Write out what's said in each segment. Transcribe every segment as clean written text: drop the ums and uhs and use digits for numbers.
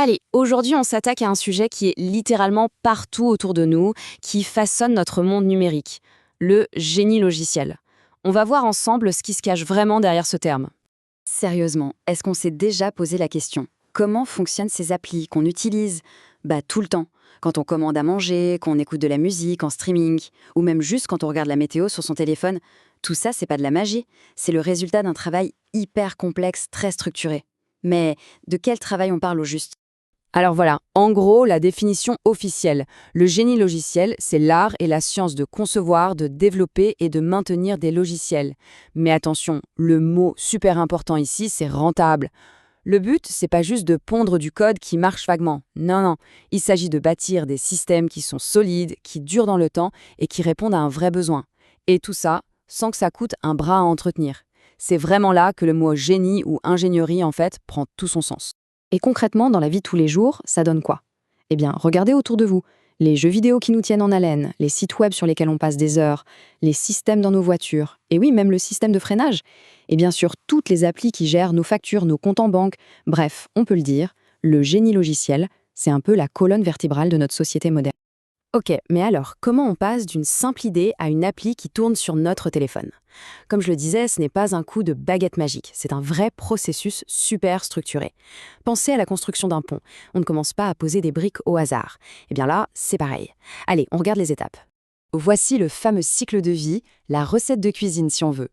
Allez, aujourd'hui on s'attaque à un sujet qui est littéralement partout autour de nous, qui façonne notre monde numérique, le génie logiciel. On va voir ensemble ce qui se cache vraiment derrière ce terme. Sérieusement, est-ce qu'on s'est déjà posé la question? Comment fonctionnent ces applis qu'on utilise? Tout le temps. Quand on commande à manger, qu'on écoute de la musique en streaming, ou même juste quand on regarde la météo sur son téléphone. Tout ça, c'est pas de la magie. C'est le résultat d'un travail hyper complexe, très structuré. Mais de quel travail on parle au juste? Alors voilà, en gros, la définition officielle. Le génie logiciel, c'est l'art et la science de concevoir, de développer et de maintenir des logiciels. Mais attention, le mot super important ici, c'est rentable. Le but, c'est pas juste de pondre du code qui marche vaguement. Non, non. Il s'agit de bâtir des systèmes qui sont solides, qui durent dans le temps et qui répondent à un vrai besoin. Et tout ça, sans que ça coûte un bras à entretenir. C'est vraiment là que le mot génie ou ingénierie, en fait, prend tout son sens. Et concrètement, dans la vie de tous les jours, ça donne quoi? Eh bien, regardez autour de vous. Les jeux vidéo qui nous tiennent en haleine, les sites web sur lesquels on passe des heures, les systèmes dans nos voitures, et oui, même le système de freinage. Et bien sûr, toutes les applis qui gèrent nos factures, nos comptes en banque. Bref, on peut le dire, le génie logiciel, c'est un peu la colonne vertébrale de notre société moderne. Ok, mais alors, comment on passe d'une simple idée à une appli qui tourne sur notre téléphone? Comme je le disais, ce n'est pas un coup de baguette magique, c'est un vrai processus super structuré. Pensez à la construction d'un pont. On ne commence pas à poser des briques au hasard. Eh bien là, c'est pareil. Allez, on regarde les étapes. Voici le fameux cycle de vie, la recette de cuisine si on veut.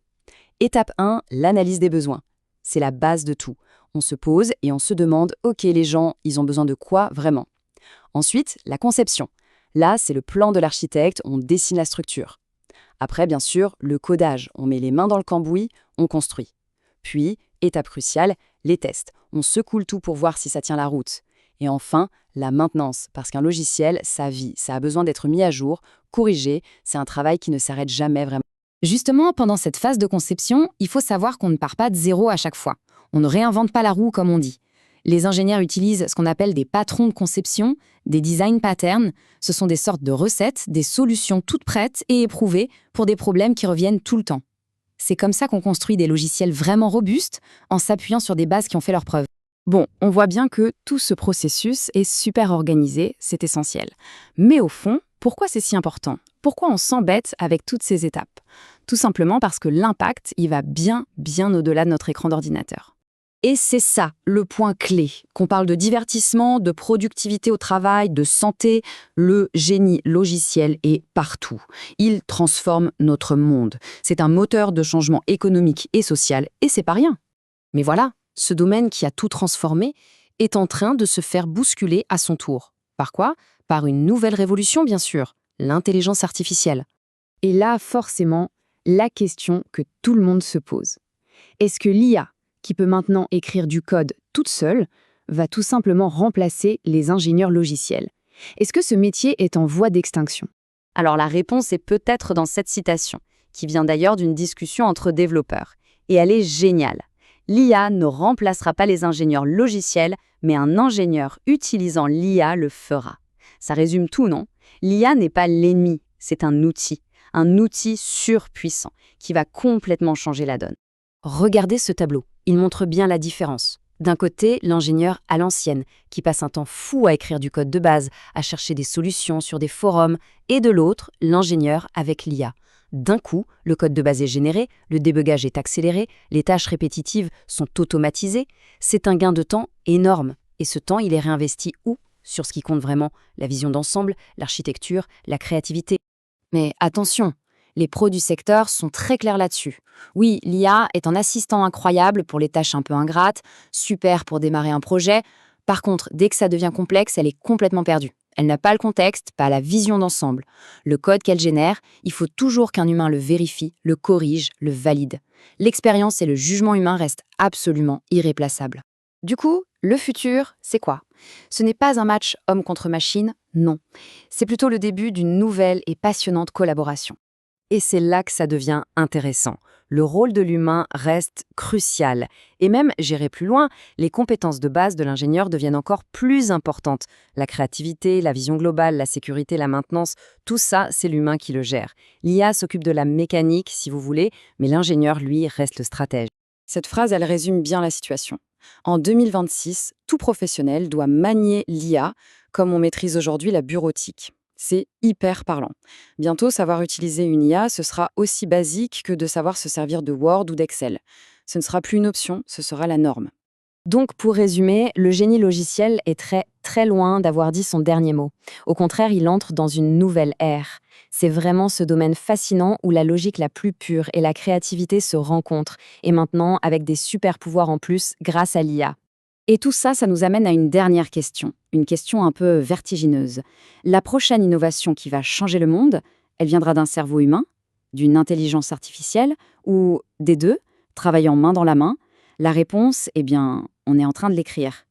Étape 1, l'analyse des besoins. C'est la base de tout. On se pose et on se demande, ok, les gens, ils ont besoin de quoi vraiment? Ensuite, la conception. Là, c'est le plan de l'architecte, on dessine la structure. Après, bien sûr, le codage, on met les mains dans le cambouis, on construit. Puis, étape cruciale, les tests. On secoue le tout pour voir si ça tient la route. Et enfin, la maintenance, parce qu'un logiciel, ça vit, ça a besoin d'être mis à jour, corrigé, c'est un travail qui ne s'arrête jamais vraiment. Justement, pendant cette phase de conception, il faut savoir qu'on ne part pas de zéro à chaque fois. On ne réinvente pas la roue comme on dit. Les ingénieurs utilisent ce qu'on appelle des patrons de conception, des design patterns. Ce sont des sortes de recettes, des solutions toutes prêtes et éprouvées pour des problèmes qui reviennent tout le temps. C'est comme ça qu'on construit des logiciels vraiment robustes en s'appuyant sur des bases qui ont fait leurs preuves. Bon, on voit bien que tout ce processus est super organisé, c'est essentiel. Mais au fond, pourquoi c'est si important? Pourquoi on s'embête avec toutes ces étapes? Tout simplement parce que l'impact, il va bien au-delà de notre écran d'ordinateur. Et c'est ça, le point clé. Qu'on parle de divertissement, de productivité au travail, de santé, le génie logiciel est partout. Il transforme notre monde. C'est un moteur de changement économique et social, et c'est pas rien. Mais voilà, ce domaine qui a tout transformé est en train de se faire bousculer à son tour. Par quoi? Par une nouvelle révolution, bien sûr, l'intelligence artificielle. Et là, forcément, la question que tout le monde se pose. Est-ce que l'IA, qui peut maintenant écrire du code toute seule, va tout simplement remplacer les ingénieurs logiciels? Est-ce que ce métier est en voie d'extinction? Alors la réponse est peut-être dans cette citation, qui vient d'ailleurs d'une discussion entre développeurs. Et elle est géniale. L'IA ne remplacera pas les ingénieurs logiciels, mais un ingénieur utilisant l'IA le fera. Ça résume tout, non? L'IA n'est pas l'ennemi, c'est un outil surpuissant, qui va complètement changer la donne. Regardez ce tableau, il montre bien la différence. D'un côté, l'ingénieur à l'ancienne, qui passe un temps fou à écrire du code de base, à chercher des solutions sur des forums, et de l'autre, l'ingénieur avec l'IA. D'un coup, le code de base est généré, le débugage est accéléré, les tâches répétitives sont automatisées. C'est un gain de temps énorme. Et ce temps, il est réinvesti où? Sur ce qui compte vraiment, la vision d'ensemble, l'architecture, la créativité. Mais attention, les pros du secteur sont très clairs là-dessus. Oui, l'IA est un assistant incroyable pour les tâches un peu ingrates, super pour démarrer un projet. Par contre, dès que ça devient complexe, elle est complètement perdue. Elle n'a pas le contexte, pas la vision d'ensemble. Le code qu'elle génère, il faut toujours qu'un humain le vérifie, le corrige, le valide. L'expérience et le jugement humain restent absolument irréplaçables. Du coup, le futur, c'est quoi? Ce n'est pas un match homme contre machine, non. C'est plutôt le début d'une nouvelle et passionnante collaboration. Et c'est là que ça devient intéressant. Le rôle de l'humain reste crucial. Et même, j'irai plus loin, les compétences de base de l'ingénieur deviennent encore plus importantes. La créativité, la vision globale, la sécurité, la maintenance, tout ça, c'est l'humain qui le gère. L'IA s'occupe de la mécanique, si vous voulez, mais l'ingénieur, lui, reste le stratège. Cette phrase, elle résume bien la situation. En 2026, tout professionnel doit manier l'IA comme on maîtrise aujourd'hui la bureautique. C'est hyper parlant. Bientôt, savoir utiliser une IA, ce sera aussi basique que de savoir se servir de Word ou d'Excel. Ce ne sera plus une option, ce sera la norme. Donc, pour résumer, le génie logiciel est très, très loin d'avoir dit son dernier mot. Au contraire, il entre dans une nouvelle ère. C'est vraiment ce domaine fascinant où la logique la plus pure et la créativité se rencontrent, et maintenant avec des super pouvoirs en plus grâce à l'IA. Et tout ça, ça nous amène à une dernière question, une question un peu vertigineuse. La prochaine innovation qui va changer le monde, elle viendra d'un cerveau humain, d'une intelligence artificielle, ou des deux, travaillant main dans la main? La réponse, eh bien, on est en train de l'écrire.